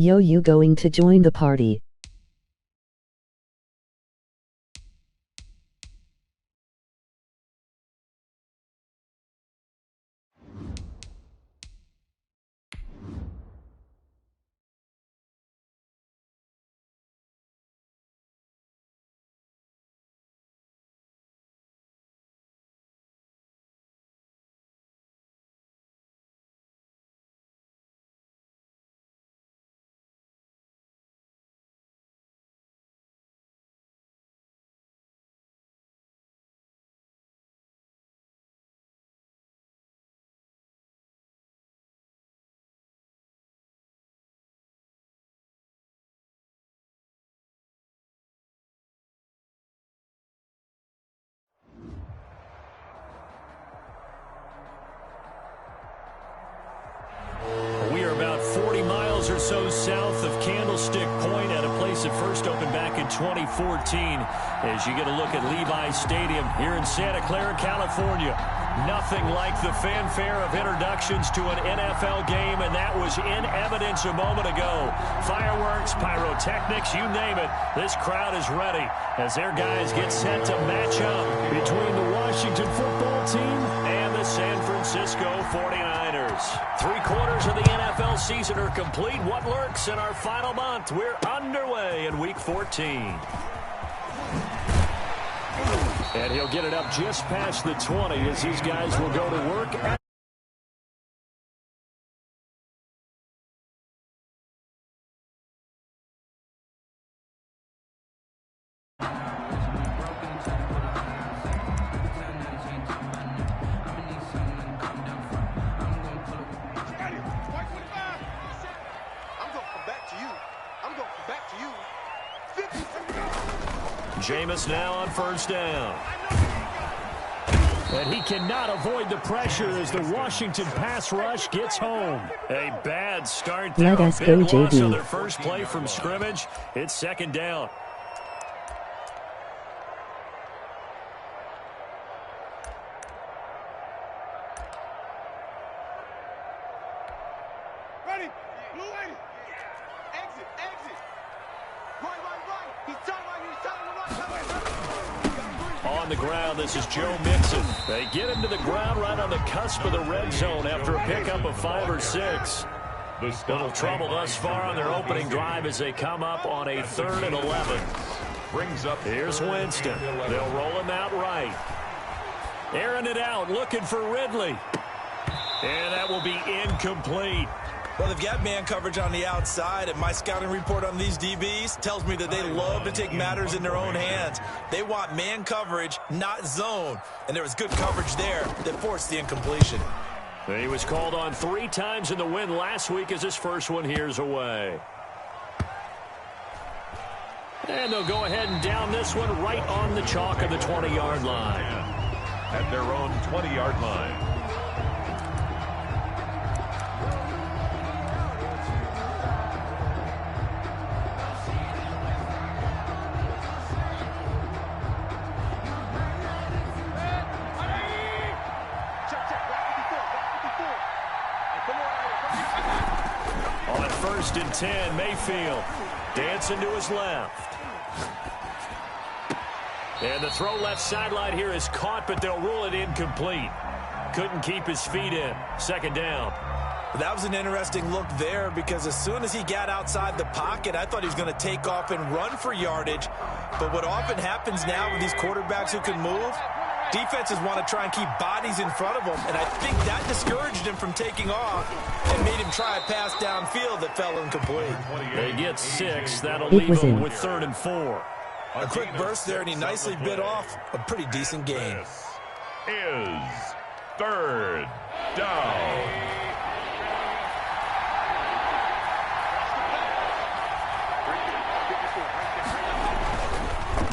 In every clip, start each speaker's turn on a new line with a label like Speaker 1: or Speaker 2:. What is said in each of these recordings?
Speaker 1: Yo, you going to join the party?
Speaker 2: We are about 40 miles or so south of Candlestick Point at a place that first opened back in 2014 as you get a look at Levi's Stadium here in Santa Clara, California. Nothing like the fanfare of introductions to an NFL game, and that was in evidence a moment ago. Fireworks, pyrotechnics, you name it. This crowd is ready as their guys get set to match up between the Washington football team and the San Francisco 49ers. 3/4 of the NFL season are complete. What lurks in our final month? We're underway in Week 14. And he'll get it up just past the 20 as these guys will go to work. Jameis now on first down. And he cannot avoid the pressure as the Washington pass rush gets home. A bad start there.
Speaker 1: Let us go, JB.
Speaker 2: On their first play from scrimmage. It's second down.
Speaker 3: Ready? Blue lady. Exit. Right. He's turning right.
Speaker 2: On the ground, this is Joe Mixon. They get him to the ground right on the cusp of the red zone after a pickup of 5 or 6. Little trouble thus far on their opening drive as they come up on a 3rd and 11. Here's Winston. They'll roll him out right. Airing it out, looking for Ridley. And that will be incomplete.
Speaker 4: Well, they've got man coverage on the outside, and my scouting report on these DBs tells me that they love to take matters in their own hands. They want man coverage, not zone. And there was good coverage there that forced the incompletion.
Speaker 2: He was called on 3 times in the win last week as his first one here's away. And they'll go ahead and down this one right on the chalk of the 20-yard line.
Speaker 5: At their own 20-yard line.
Speaker 2: On 1st and 10, Mayfield dancing to his left. And the throw left sideline here is caught, but they'll rule it incomplete. Couldn't keep his feet in. Second down.
Speaker 4: That was an interesting look there because as soon as he got outside the pocket, I thought he was going to take off and run for yardage. But what often happens now with these quarterbacks who can move, defenses want to try and keep bodies in front of them, and I think that discouraged him from taking off and made him try a pass downfield that fell incomplete.
Speaker 2: They get 6. That'll leave them with 3rd and 4.
Speaker 4: A quick burst there, and he nicely bit off a pretty decent gain.
Speaker 5: This is 3rd down.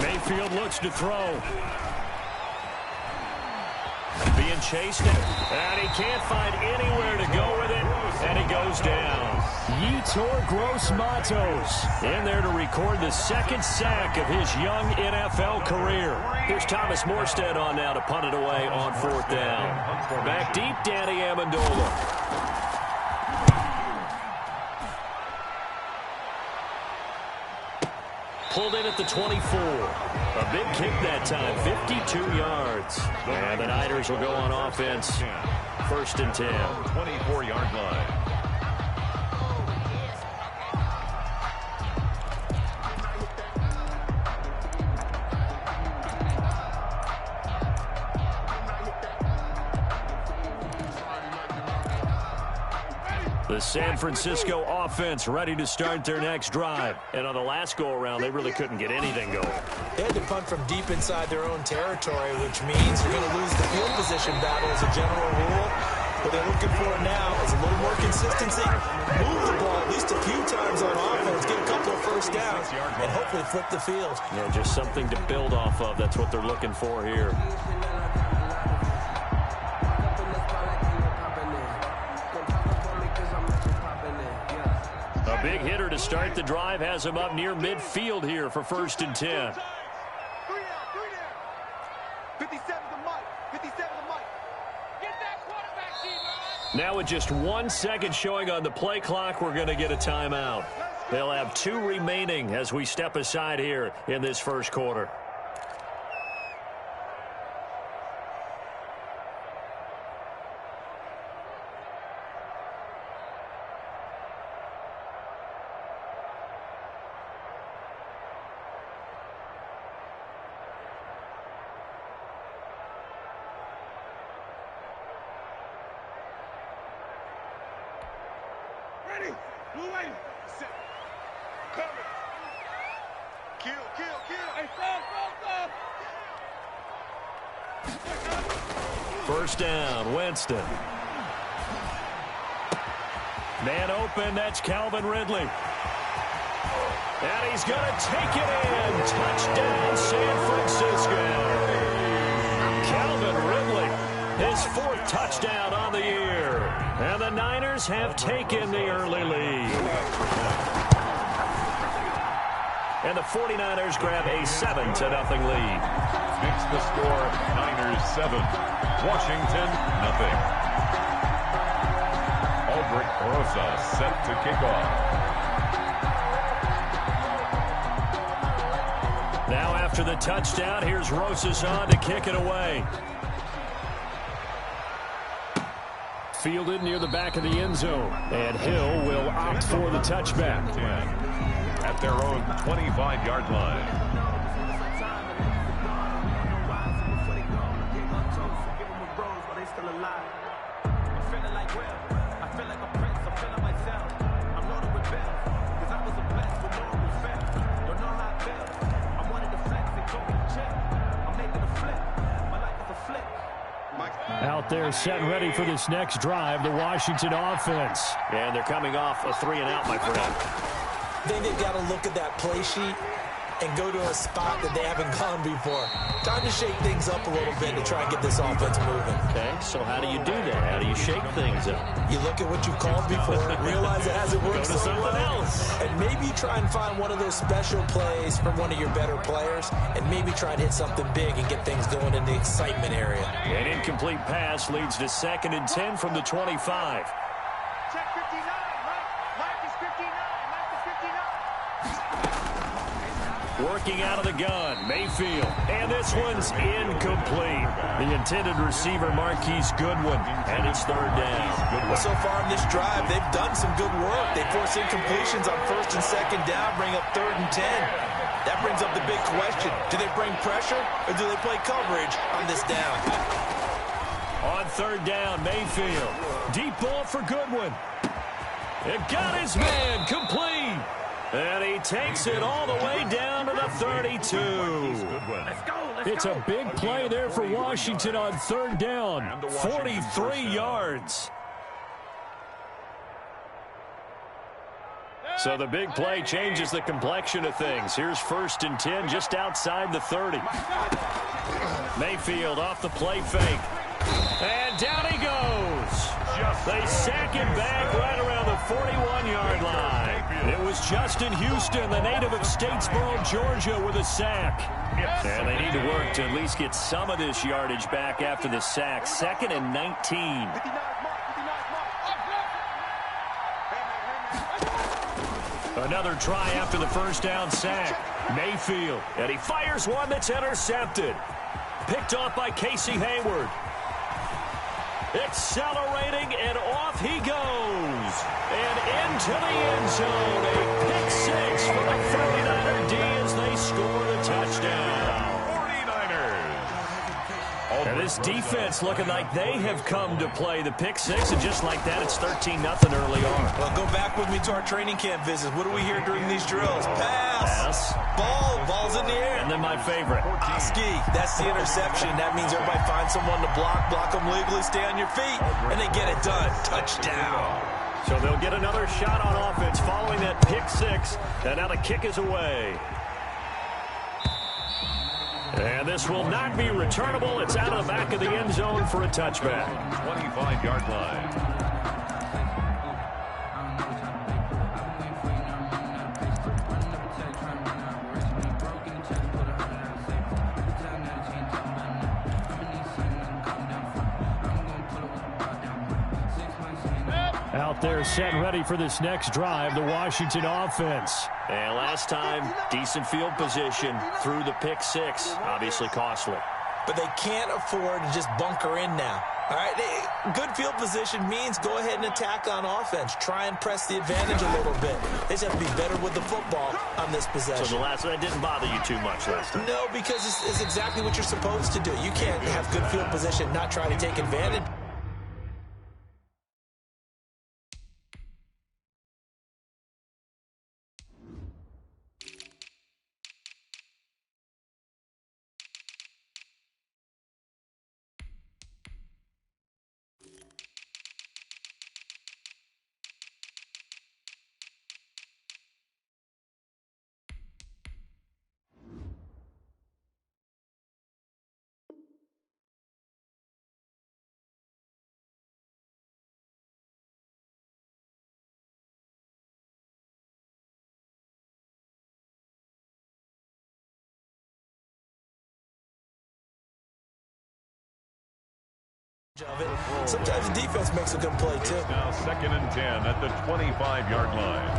Speaker 2: Mayfield looks to throw. Being chased, and he can't find anywhere to go with it, and he goes down. Yetur Gross-Matos in there to record the 2nd sack of his young NFL career. Here's Thomas Morstead on now to punt it away on 4th down. Back deep, Danny Amendola. pulled in at the 24. A big kick that time, 52 yards. And the Niners will go on offense. 1st and 10.
Speaker 5: 24-yard line.
Speaker 2: The San Francisco offense ready to start their next drive. And on the last go-around, they really couldn't get anything going.
Speaker 4: They had to punt from deep inside their own territory, which means you're going to lose the field position battle as a general rule. What they're looking for now is a little more consistency. Move the ball at least a few times on offense, get a couple of first downs, and hopefully flip the field.
Speaker 2: Yeah, just something to build off of. That's what they're looking for here. A big hitter to start the drive has him up near midfield here for 1st and 10.
Speaker 3: 3 down. 57 to Mike. 57 to Mike. Get that quarterback, T-Rod.
Speaker 2: Now with just 1 second showing on the play clock, we're going to get a timeout. They'll have 2 remaining as we step aside here in this first quarter.
Speaker 3: Ready. Blue lady. Set. Cover. Kill. Hey, go.
Speaker 2: 1st down, Winston. Man open, that's Calvin Ridley. And he's going to take it in. Touchdown, San Francisco. Calvin Ridley, his 4th touchdown on the year. And the Niners have taken the early lead. And the 49ers grab a 7-0 lead.
Speaker 5: Makes the score Niners 7, Washington nothing. Albert Rosa set to kick off.
Speaker 2: Now after the touchdown, here's Rosas on to kick it away. Fielded near the back of the end zone. And Hill will opt for the touchback.
Speaker 5: 10 at their own 25-yard line.
Speaker 2: Out there set and ready for this next drive, the Washington offense. And they're coming off a 3-and-out, my friend.
Speaker 4: I think they've got to look at that play sheet and go to a spot that they haven't gone before. Time to shake things up a little bit to try and get this offense moving.
Speaker 2: Okay, so how do you do that? How do you shake things up?
Speaker 4: You look at what you've called before, realize it hasn't worked
Speaker 2: Go to
Speaker 4: so
Speaker 2: something
Speaker 4: well,
Speaker 2: else.
Speaker 4: and maybe try and find one of those special plays from one of your better players, and maybe try and hit something big and get things going in the excitement area.
Speaker 2: An incomplete pass leads to 2nd and 10 from the 25.
Speaker 3: Check 59, Mike. Mike is 59. Mike is 59.
Speaker 2: Working out of the gun, Mayfield. And this one's incomplete. The intended receiver, Marquise Goodwin. And it's 3rd down.
Speaker 4: Well, so far in this drive, they've done some good work. They force incompletions on 1st and 2nd down, bring up 3rd and 10. That brings up the big question. Do they bring pressure or do they play coverage on this down?
Speaker 2: On 3rd down, Mayfield. Deep ball for Goodwin. It got his man complete. And he takes it all the way down to the 32. It's a big play there for Washington on 3rd down. 43 yards. So the big play changes the complexion of things. Here's 1st and 10 just outside the 30. Mayfield off the play fake. And down he goes. They sack him back right around the 41-yard line. It was Justin Houston, the native of Statesboro, Georgia, with a sack. And they need to work to at least get some of this yardage back after the sack. 2nd and 19.
Speaker 3: 59 Mark. 59 Mark.
Speaker 2: A Another try after the first down sack. Mayfield, and he fires one that's intercepted. Picked off by Casey Hayward. Accelerating, and off he goes. And into the end zone. A pick six for the 49er D as they score the touchdown.
Speaker 5: 49ers.
Speaker 2: And this defense looking like they have come to play the pick six, and just like that, it's 13-0 early on.
Speaker 4: Well, go back with me to our training camp visits. What do we hear during these drills? Pass. Ball's in the air.
Speaker 2: And then my favorite.
Speaker 4: Ski. That's the interception. That means everybody finds someone to block them legally, stay on your feet, and they get it done. Touchdown.
Speaker 2: So they'll get another shot on offense following that pick six, and now the kick is away. And this will not be returnable. It's out of the back of the end zone for a touchback.
Speaker 5: 25-yard line.
Speaker 2: Out there set ready for this next drive, the Washington offense. And last time, decent field position through the pick six. Obviously costly.
Speaker 4: But they can't afford to just bunker in now. All right, good field position means go ahead and attack on offense. Try and press the advantage a little bit. They just have to be better with the football on this possession.
Speaker 2: So the last one didn't bother you too much last time?
Speaker 4: No, because it's exactly what you're supposed to do. You can't have good field position, not try to take advantage. Of it. Sometimes the defense makes a good play, too.
Speaker 5: Now 2nd and 10 at the 25-yard line.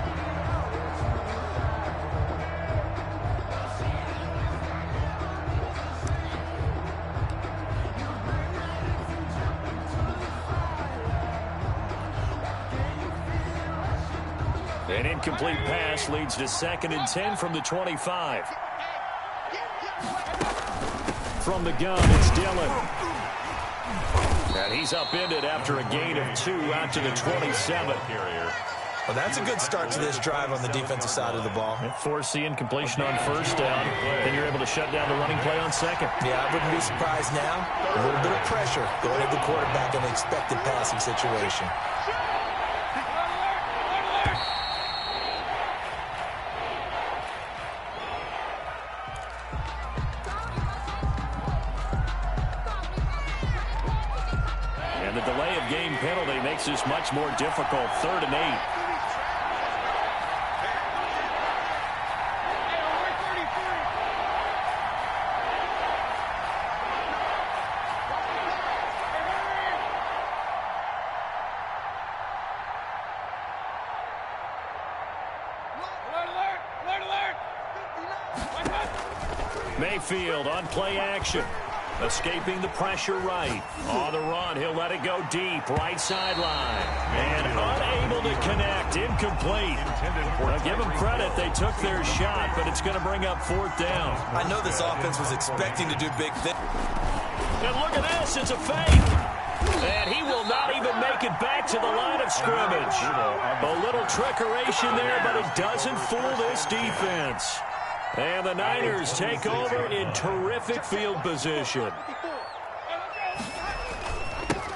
Speaker 2: An incomplete pass leads to 2nd and 10 from the 25. From the gun, it's Dillon. And he's upended after a gain of 2 out to the 27.
Speaker 4: Well, that's a good start to this drive on the defensive side of the ball.
Speaker 2: Force the incompletion on first down. Then you're able to shut down the running play on second.
Speaker 4: Yeah, I wouldn't be surprised now. A little bit of pressure going at the quarterback in an expected passing situation.
Speaker 2: And the delay of game penalty makes this much more difficult. 3rd and 8. Mayfield on play action. Escaping the pressure right. On the run, he'll let it go deep. Right sideline. And unable to connect. Incomplete. Now, give them credit. They took their shot, but it's going to bring up 4th down.
Speaker 4: I know this offense was expecting to do big things.
Speaker 2: And look at this. It's a fake. And he will not even make it back to the line of scrimmage. A little trickeration there, but it doesn't fool this defense. And the Niners take over in terrific field position.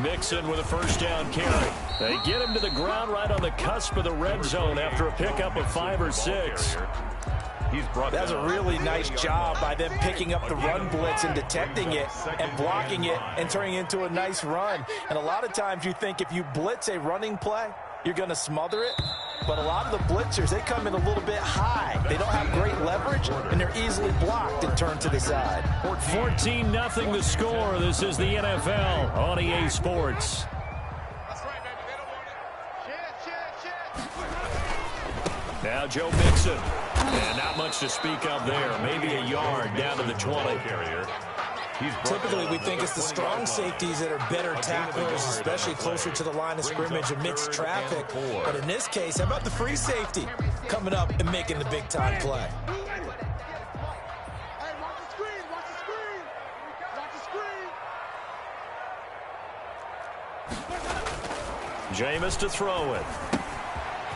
Speaker 2: Mixon with a first down carry. They get him to the ground right on the cusp of the red zone after a pickup of 5 or 6.
Speaker 4: That's a really nice job by them picking up the run blitz and detecting it and blocking it and turning it into a nice run. And a lot of times you think if you blitz a running play, you're going to smother it. But a lot of the blitzers, they come in a little bit high. They don't have great leverage, and they're easily blocked and turned to the side.
Speaker 2: 14-0 the score. This is the NFL on EA Sports. Now Now Joe Mixon. And not much to speak of there. Maybe a yard down to the 20.
Speaker 4: Typically, we think it's the strong safeties that are better tacklers, especially closer to the line of scrimmage amidst traffic. But in this case, how about the free safety coming up and making the big-time play?
Speaker 2: Jameis to throw it.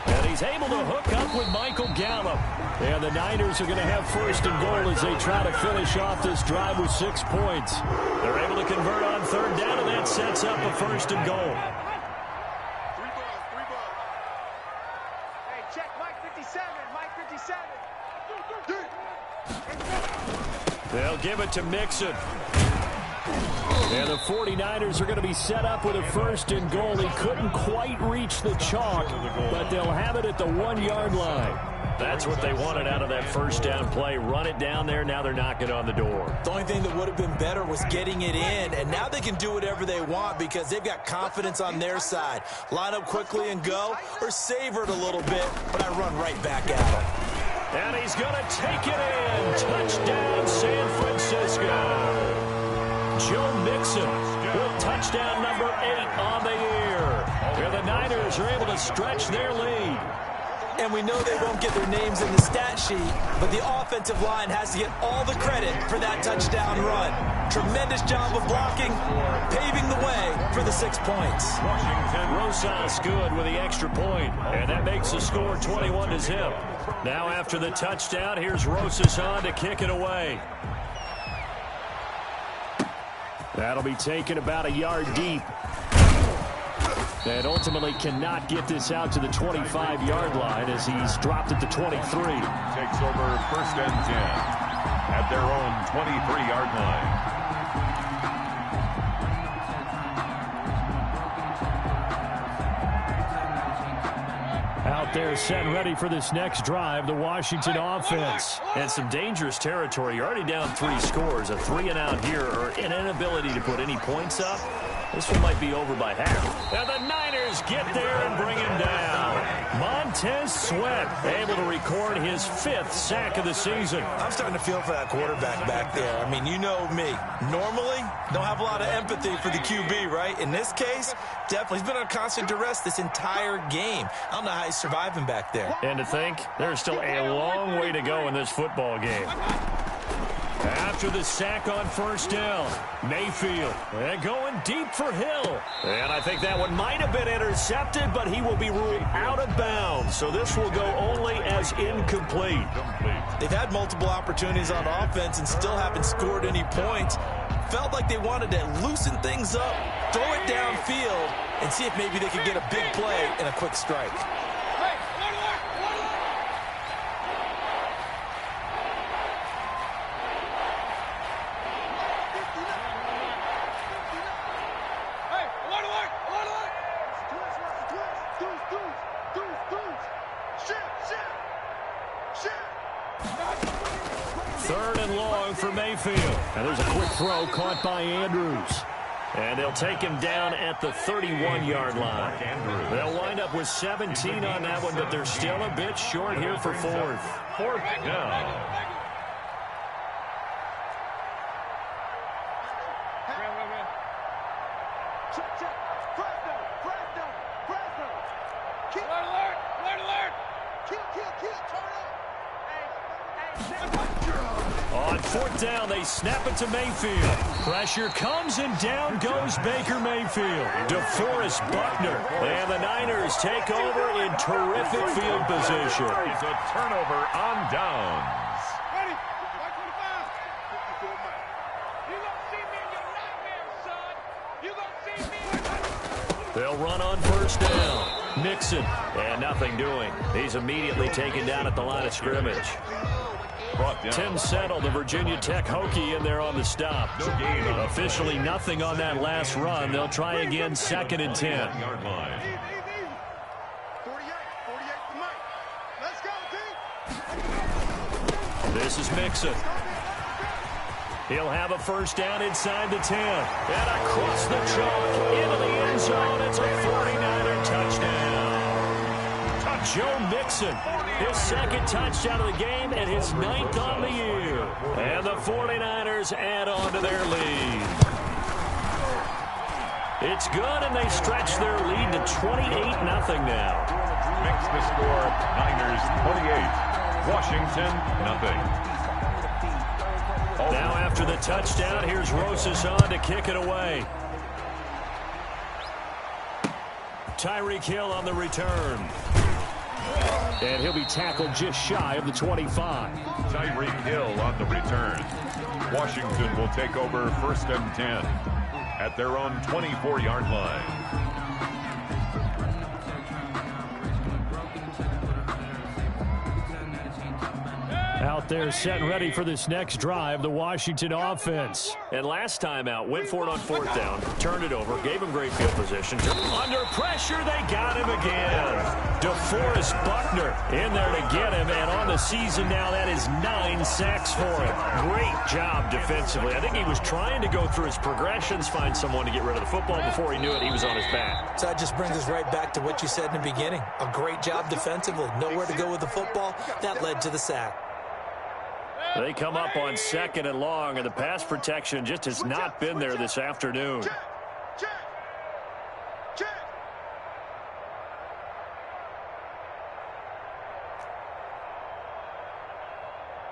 Speaker 2: And he's able to hook up with Michael Gallup. And the Niners are going to have first and goal as they try to finish off this drive with 6 points. They're able to convert on third down, and that sets up a first and goal.
Speaker 3: Three balls. Hey, check Mike 57. Mike 57.
Speaker 2: They'll give it to Mixon. And the 49ers are going to be set up with a first and goal. He couldn't quite reach the chalk, but they'll have it at the 1-yard line. That's what they wanted out of that first down play. Run it down there. Now they're knocking on the door.
Speaker 4: The only thing that would have been better was getting it in, and now they can do whatever they want because they've got confidence on their side. Line up quickly and go, or savor it a little bit, but I run right back at him.
Speaker 2: And he's going to take it in. Touchdown, San Francisco. Joe Mixon with touchdown number 8 on the year. Where the Niners are able to stretch their lead.
Speaker 4: And we know they won't get their names in the stat sheet, but the offensive line has to get all the credit for that touchdown run. Tremendous job of blocking, paving the way for the 6 points.
Speaker 2: Rosas good with the extra point, and that makes the score 21-0. Now after the touchdown, here's Rosas on to kick it away. That'll be taken about a yard deep. And ultimately cannot get this out to the 25-yard line as he's dropped at the 23.
Speaker 5: Takes over first and 10 at their own 23-yard line.
Speaker 2: Out there set ready for this next drive, the Washington offense. And some dangerous territory. You're already down 3 scores. A 3-and-out here or an inability to put any points up. This one might be over by half. And the Niners get there and bring him down. Montez Sweat able to record his 5th sack of the season.
Speaker 4: I'm starting to feel for that quarterback back there. I mean, you know me. Normally, don't have a lot of empathy for the QB, right? In this case, definitely. He's been on constant duress this entire game. I don't know how he's surviving back there.
Speaker 2: And to think, there's still a long way to go in this football game. After the sack on first down, Mayfield and going deep for Hill. And I think that one might have been intercepted, but he will be ruled out of bounds. So this will go only as incomplete.
Speaker 4: They've had multiple opportunities on offense and still haven't scored any points. Felt like they wanted to loosen things up, throw it downfield, and see if maybe they could get a big play and a quick strike.
Speaker 2: Third and long for Mayfield. And there's a quick throw caught by Andrews. And they'll take him down at the 31-yard line. They'll wind up with 17 on that one, but they're still a bit short here for 4th.
Speaker 5: 4th down.
Speaker 2: On 4th down, they snap it to Mayfield. Pressure comes and down goes Baker Mayfield. DeForest Buckner. And the Niners take over in terrific field position.
Speaker 5: It's a turnover on downs.
Speaker 2: They'll run on first down. Mixon. And nothing doing. He's immediately taken down at the line of scrimmage. Tim Settle, the Virginia Tech Hokie, in there on the stop. Officially nothing on that last run. They'll try again 2nd and 10. This is Mixon. He'll have a first down inside the 10. And across the chalk into the end zone. It's a 49er touchdown. Joe Mixon. His second touchdown of the game and his 9th on the year. And the 49ers add on to their lead. It's good, and they stretch their lead to 28-0 now.
Speaker 5: Makes the score Niners 28, Washington nothing.
Speaker 2: Now after the touchdown, here's Rosas on to kick it away. Tyreek Hill on the return. And he'll be tackled just shy of the 25.
Speaker 5: Tyreek Hill on the return. Washington will take over 1st and 10 at their own 24-yard line.
Speaker 2: Out there set and ready for this next drive, the Washington offense. And last time out, went for it on 4th down, turned it over, gave him great field position. Under pressure, they got him again. DeForest Buckner in there to get him, and on the season now, that is 9 sacks for him. Great job defensively. I think he was trying to go through his progressions, find someone to get rid of the football. Before he knew it, he was on his back.
Speaker 4: So that just brings us right back to what you said in the beginning. A great job defensively. Nowhere to go with the football. That led to the sack.
Speaker 2: They come up on 2nd and long, and the pass protection just has not been there this afternoon.
Speaker 3: Check.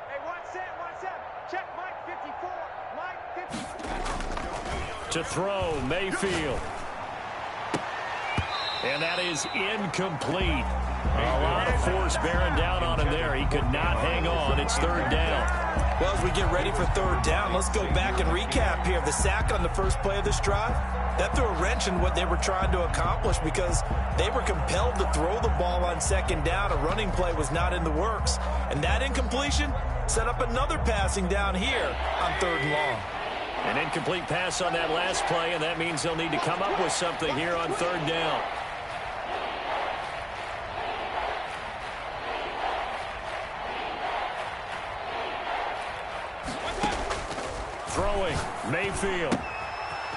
Speaker 3: Hey, 1-7. Check Mike 54. Mike 54.
Speaker 2: To throw, Mayfield. And that is incomplete. A lot of force bearing down on him there. He could not hang on. It's 3rd down.
Speaker 4: Well, as we get ready for 3rd down, let's go back and recap here. The sack on the first play of this drive, that threw a wrench in what they were trying to accomplish because they were compelled to throw the ball on 2nd down. A running play was not in the works. And that incompletion set up another passing down here on 3rd and long.
Speaker 2: An incomplete pass on that last play, and that means they'll need to come up with something here on 3rd down. Throwing, Mayfield.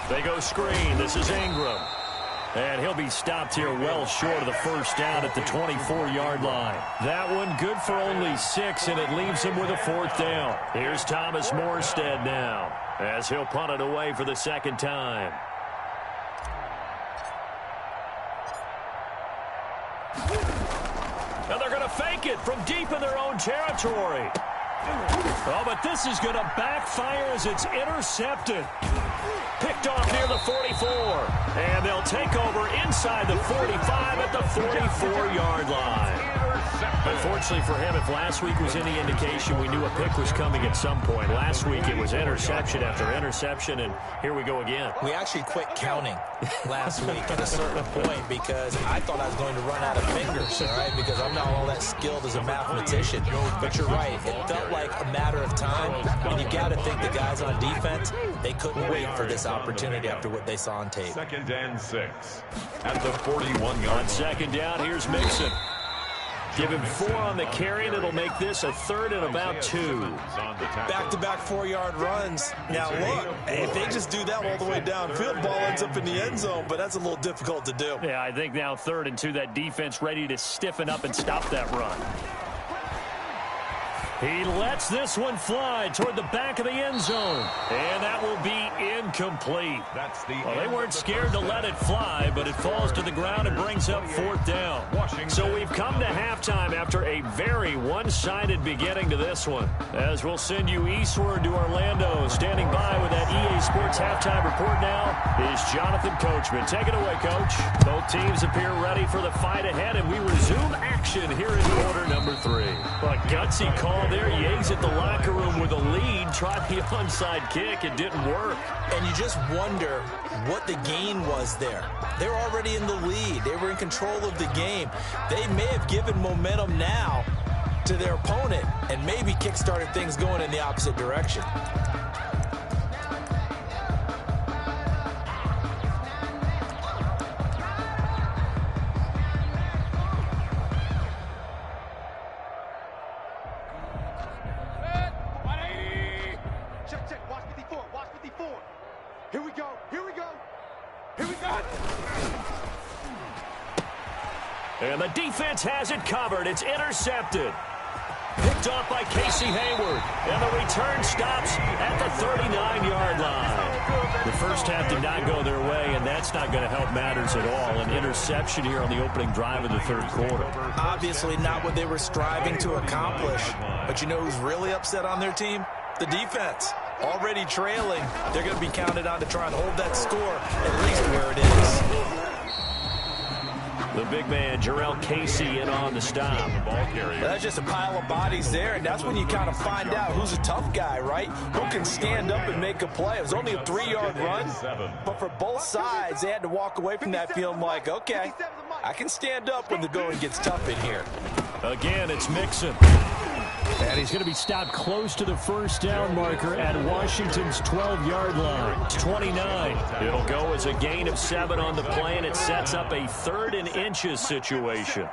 Speaker 2: They go screen. This is Ingram. And he'll be stopped here well short of the 1st down at the 24-yard line. That one good for only 6, and it leaves him with a 4th down. Here's Thomas Morstead now, as he'll punt it away for the 2nd time. Now they're going to fake it from deep in their own territory. Oh, but this is going to backfire as it's intercepted. Picked off near the 44. And they'll take over inside the 45 at the 44-yard line. Unfortunately for him, if last week was any indication, we knew a pick was coming at some point. Last week it was interception after interception, and here we go again.
Speaker 4: We actually quit counting last week at a certain point because I thought I was going to run out of fingers, all right, because I'm not all that skilled as a mathematician. But you're right. It felt like a matter of time, and you got to think the guys on defense, they couldn't wait for this opportunity after what they saw on tape.
Speaker 5: 2nd and 6 at the 41-yard line.
Speaker 2: On 2nd down, here's Mixon. Give him 4 on the carry, and it'll make this a 3rd and about 2.
Speaker 4: Back-to-back 4-yard runs. Now, look, if they just do that all the way downfield, ball ends up in the end zone, but that's a little difficult to do.
Speaker 2: Yeah, I think now 3rd and 2, that defense ready to stiffen up and stop that run. He lets this one fly toward the back of the end zone. And that will be incomplete. Well, they weren't scared to let it fly, but it falls to the ground and brings up 4th down. So we've come to halftime after a very one-sided beginning to this one. As we'll send you eastward to Orlando. Standing by with that EA Sports halftime report now is Jonathan Coachman. Take it away, Coach. Both teams appear ready for the fight ahead, and we resume action here in quarter number 3. A gutsy call there. He exits the locker room with a lead. Tried the onside kick. It didn't work.
Speaker 4: And you just wonder what the gain was there. They're already in the lead. They were in control of the game. They may have given momentum now to their opponent and maybe kick-started things going in the opposite direction.
Speaker 2: And the defense has it covered. It's intercepted. Picked off by Casey Hayward. And the return stops at the 39-yard line. The first half did not go their way, and that's not going to help matters at all. An interception here on the opening drive of the third quarter.
Speaker 4: Obviously not what they were striving to accomplish. But you know who's really upset on their team? The defense. Already trailing. They're going to be counted on to try and hold that score at least where it is.
Speaker 2: The big man, Jarrell Casey, in on the stop.
Speaker 4: That's just a pile of bodies there, and that's when you kind of find out who's a tough guy, right? Who can stand up and make a play. It was only a 3-yard run, but for both sides, they had to walk away from that feeling like, okay, I can stand up when the going gets tough in here.
Speaker 2: Again, it's Mixon. And he's going to be stopped close to the first down marker at Washington's 12-yard line. It's 29. It'll go as a gain of 7 on the play, and it sets up a 3rd and inches situation.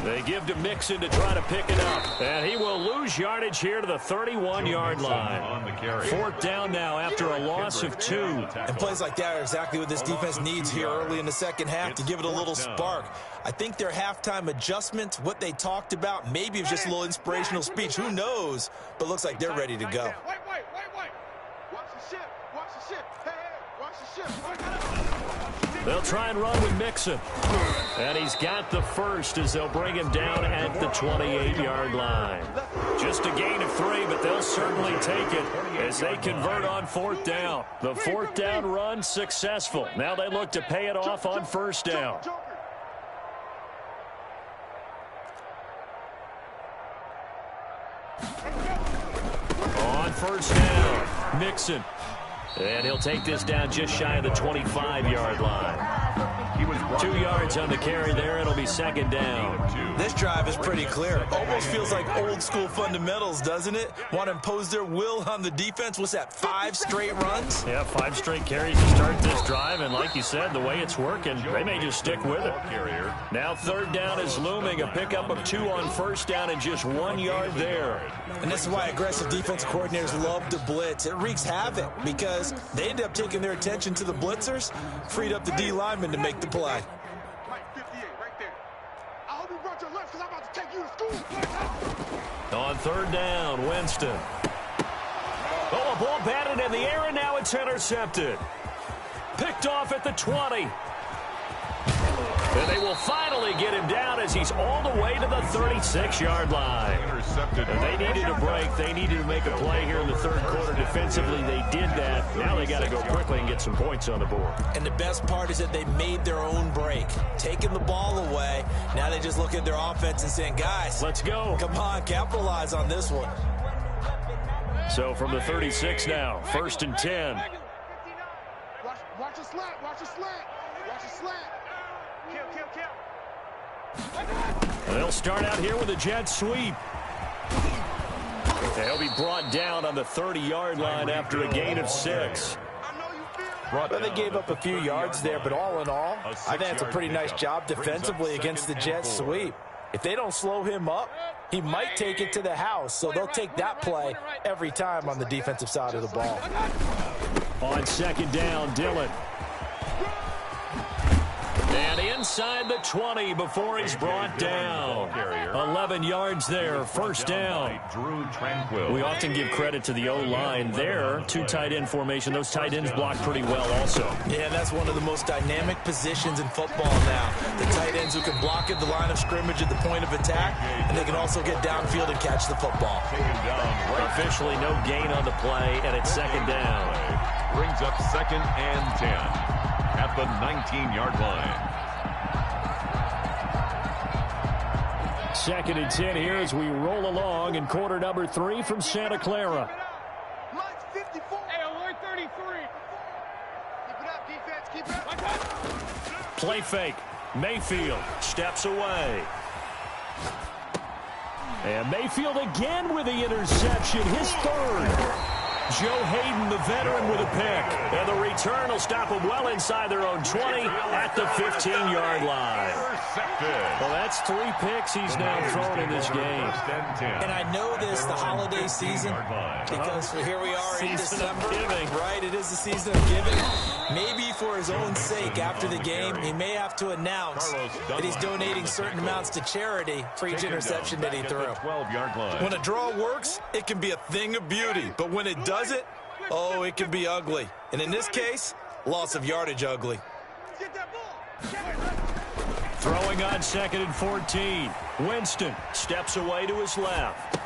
Speaker 2: They give to Mixon to try to pick it up. And he will lose yardage here to the 31-yard line. 4th down now after a loss of 2.
Speaker 4: And plays like that are exactly what this defense needs here early in the second half to give it a little spark. I think their halftime adjustment, what they talked about, maybe it was just a little inspirational speech. Who knows? But looks like they're ready to go.
Speaker 3: Wait. Watch the ship. Watch the ship. Hey, watch the ship.
Speaker 2: They'll try and run with Mixon. And he's got the first as they'll bring him down at the 28-yard line. Just a gain of 3, but they'll certainly take it as they convert on 4th down. The 4th down run successful. Now they look to pay it off on 1st down. On 1st down, Mixon. And he'll take this down just shy of the 25-yard line. 2 yards on the carry there. It'll be 2nd down.
Speaker 4: This drive is pretty clear. Almost feels like old school fundamentals, doesn't it? Want to impose their will on the defense. What's that, 5 straight runs?
Speaker 2: Yeah, 5 straight carries to start this drive. And like you said, the way it's working, they may just stick with it. Now 3rd down is looming. A pickup of 2 on 1st down and just 1 yard there.
Speaker 4: And this is why aggressive defense coordinators love to blitz. It wreaks havoc because they end up taking their attention to the blitzers, freed up the D lineman to make the play.
Speaker 3: Mike 58, right there. I hope you brought your lunch because I'm about to take you to school.
Speaker 2: On 3rd down, Winston. Oh, a ball batted in the air, and now it's intercepted. Picked off at the 20. And they will finally get him down as he's all the way to the 36-yard line. And they needed a break. They needed to make a play here in the 3rd quarter defensively. They did that. Now they got to go quickly and get some points on the board.
Speaker 4: And the best part is that they made their own break, taking the ball away. Now they just look at their offense and saying, guys,
Speaker 2: let's go.
Speaker 4: Come on, capitalize on this one.
Speaker 2: So from the 36 now, 1st and 10.
Speaker 3: Watch a slant. Watch a slant. Watch a slant. Kill.
Speaker 2: They'll start out here with a jet sweep. They'll be brought down on the 30-yard line after a gain of 6.
Speaker 4: Well, they gave up a few yards there, but all in all, I think that's a pretty nice job defensively against the jet sweep. If they don't slow him up, he might take it to the house, so they'll take that play every time on the defensive side of the ball.
Speaker 2: On 2nd down, Dillon. And inside the 20 before he's brought down. 11 yards there, 1st down. We often give credit to the O-line there. 2 tight end formation. Those tight ends block pretty well also.
Speaker 4: Yeah, that's one of the most dynamic positions in football now. The tight ends who can block at the line of scrimmage at the point of attack, and they can also get downfield and catch the football.
Speaker 2: Officially no gain on the play, and it's 2nd down.
Speaker 5: Brings up 2nd and 10 at the 19-yard line.
Speaker 2: 2nd and 10 here as we roll along in quarter number 3 from Santa Clara.
Speaker 3: Mike's 54. Hey, alert 33. Keep it up, defense. Keep it up.
Speaker 2: Play fake. Mayfield steps away. And Mayfield again with the interception, his 3rd. Joe Hayden, the veteran, with a pick. And the return will stop them well inside their own 20 at the 15-yard line. Well, that's 3 picks he's now thrown in this game.
Speaker 4: And I know this, the holiday season, because here we are in December. Right, it is the season of giving. Maybe for his own sake, after the game, he may have to announce that he's donating certain amounts to charity for each interception that he threw.
Speaker 5: 12-yard line.
Speaker 4: When a draw works, it can be a thing of beauty. But when it doesn't, oh, it can be ugly. And in this case, loss of yardage ugly.
Speaker 2: Throwing on 2nd and 14. Winston steps away to his left.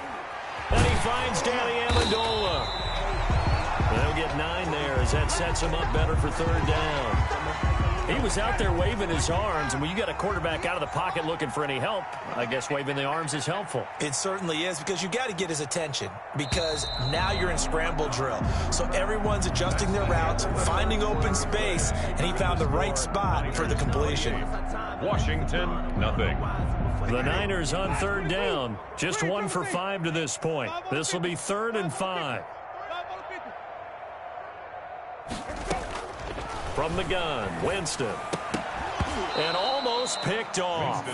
Speaker 2: And he finds Danny Amendola. They'll get 9 there as that sets him up better for 3rd down. He was out there waving his arms, and when you got a quarterback out of the pocket looking for any help, I guess waving the arms is helpful.
Speaker 4: It certainly is, because you got to get his attention, because now you're in scramble drill. So everyone's adjusting their routes, finding open space, and he found the right spot for the completion.
Speaker 5: Washington, nothing.
Speaker 2: The Niners on 3rd down. Just 1 for 5 to this point. This will be 3rd and 5. From the gun, Winston. And almost picked off.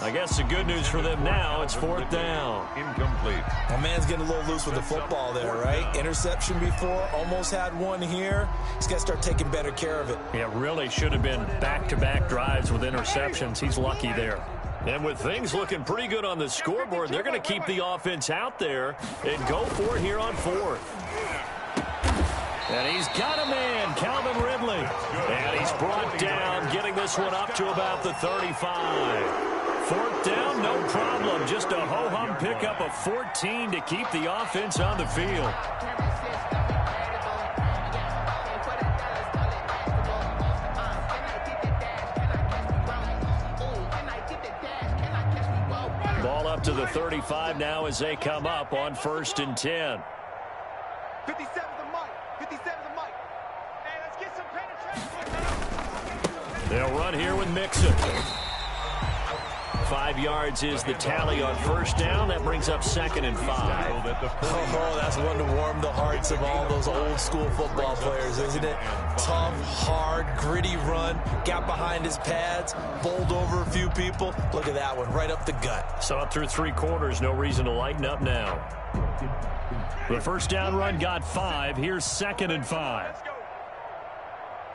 Speaker 2: I guess the good news for them now, it's 4th down.
Speaker 5: Incomplete.
Speaker 4: My man's getting a little loose with the football there, right? Interception before, almost had one here. He's got to start taking better care of it.
Speaker 2: Yeah, really should have been back-to-back drives with interceptions. He's lucky there. And with things looking pretty good on the scoreboard, they're going to keep the offense out there and go for it here on 4th. And he's got a man, Calvin Ridley. And he's brought down, getting this one up to about the 35. 4th down, no problem. Just a ho-hum pickup of 14 to keep the offense on the field. Ball up to the 35 now as they come up on 1st and 10.
Speaker 3: 57 to Mike. 57 to Mike. Hey, let's get some penetration.
Speaker 2: They'll run here with Mixon. 5 yards is the tally on 1st down. That brings up 2nd and 5.
Speaker 4: Oh, that's one to warm the hearts of all those old school football players, isn't it? Tough, hard, gritty run. Got behind his pads, bowled over a few people. Look at that one, right up the gut.
Speaker 2: So up through 3 quarters, no reason to lighten up now. The 1st down run got 5. Here's 2nd and 5.
Speaker 3: Let's go.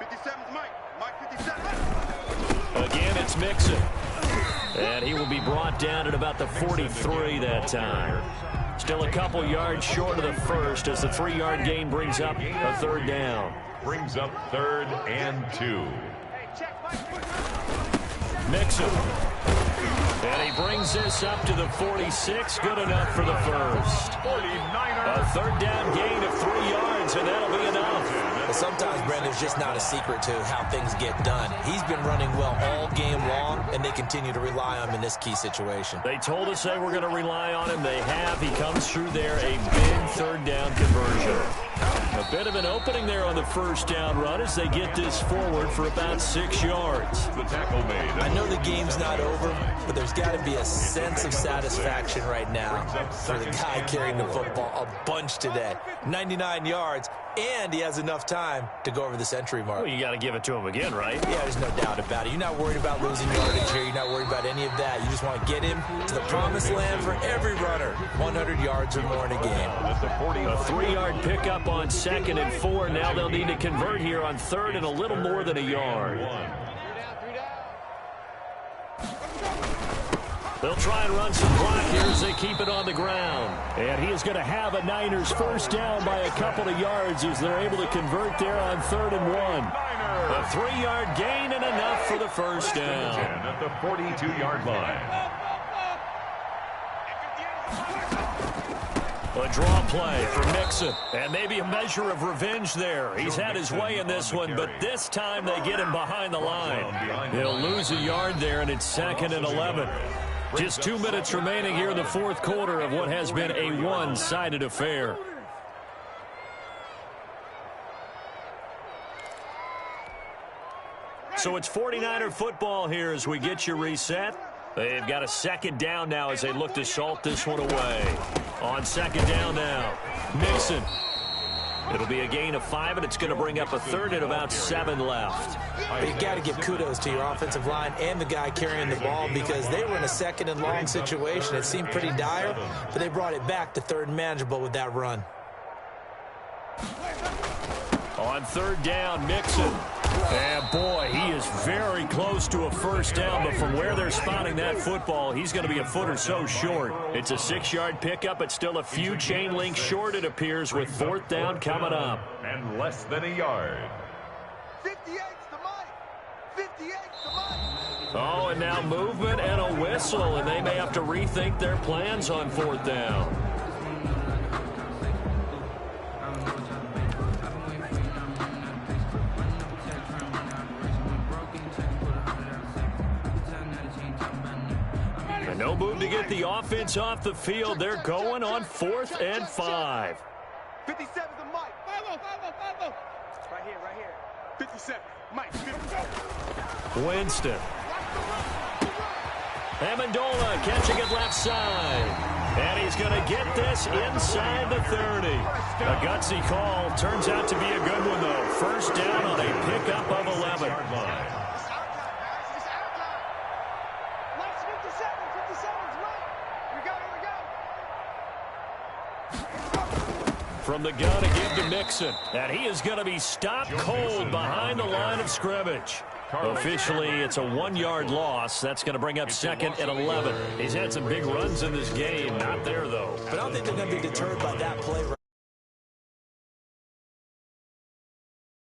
Speaker 3: 57's Mike. Mike 57.
Speaker 2: Again, it's Mixon. And he will be brought down at about the 43 that time. Still a couple yards short of the 1st as the 3-yard gain brings up a 3rd down.
Speaker 5: Brings up 3rd and 2.
Speaker 2: Mixon. And he brings this up to the 46. Good enough for the 1st.
Speaker 5: 49ers.
Speaker 2: A 3rd down gain of 3 yards, and that'll be enough.
Speaker 4: But sometimes, Brandon, it's just not a secret to how things get done. He's been running well all game long, and they continue to rely on him in this key situation.
Speaker 2: They told us they were going to rely on him. They have. He comes through there, a big 3rd down conversion. A bit of an opening there on the 1st down run as they get this forward for about 6 yards.
Speaker 5: The tackle made.
Speaker 4: I know the game's not over, but there's got to be a sense of satisfaction right now for the guy carrying the football a bunch today. 99 yards, and he has enough time to go over the century mark.
Speaker 2: Well, you got to give it to him again, right?
Speaker 4: Yeah, there's no doubt about it. You're not worried about losing yardage here. You're not worried about any of that. You just want to get him to the promised land for every runner. 100 yards or more in a game.
Speaker 2: A 3-yard pickup on 2nd and 4. Now they'll need to convert here on 3rd and a little more than a yard. They'll try and run some clock here as they keep it on the ground. And he is going to have a Niners 1st down by a couple of yards as they're able to convert there on 3rd and 1. A 3-yard gain and enough for the 1st down.
Speaker 5: At the 42-yard line.
Speaker 2: A draw play for Mixon. And maybe a measure of revenge there. He's had his way in this one, but this time they get him behind the line. He'll lose a yard there, and it's 2nd and 11. Just 2 minutes remaining here in the 4th quarter of what has been a one-sided affair. So it's 49er football here as we get you reset. They've got a 2nd down now as they look to salt this one away. On 2nd down now, Mixon. It'll be a gain of 5, and it's going to bring up a 3rd and about 7 left.
Speaker 4: But you got to give kudos to your offensive line and the guy carrying the ball because they were in a 2nd and long situation. It seemed pretty dire, but they brought it back to 3rd and manageable with that run.
Speaker 2: On On third down, Mixon. And boy, he is very close to a first down, but from where they're spotting that football, he's going to be a foot or so short. It's a 6-yard pickup, but still a few chain links short, it appears, with fourth down coming up.
Speaker 5: And less than a yard.
Speaker 3: 58's the mic. 58's the mic.
Speaker 2: Oh, and now movement and a whistle, and they may have to rethink their plans on fourth down. And no move to get the offense off the field. They're going on 4th and 5.
Speaker 3: 57's the mic. 5-0. Right here. 57. Mike, 57.
Speaker 2: Winston. Amendola catching it left side. And he's going to get this inside the 30. A gutsy call. Turns out to be a good one, though. First down on a pickup of 11. From the gun to give to Mixon. And he is going to be stopped cold behind the line of scrimmage. Officially, it's a 1-yard loss. That's going to bring up 2nd and 11. He's had some big runs in this game. Not there, though.
Speaker 4: But I don't think they're going to be deterred by that play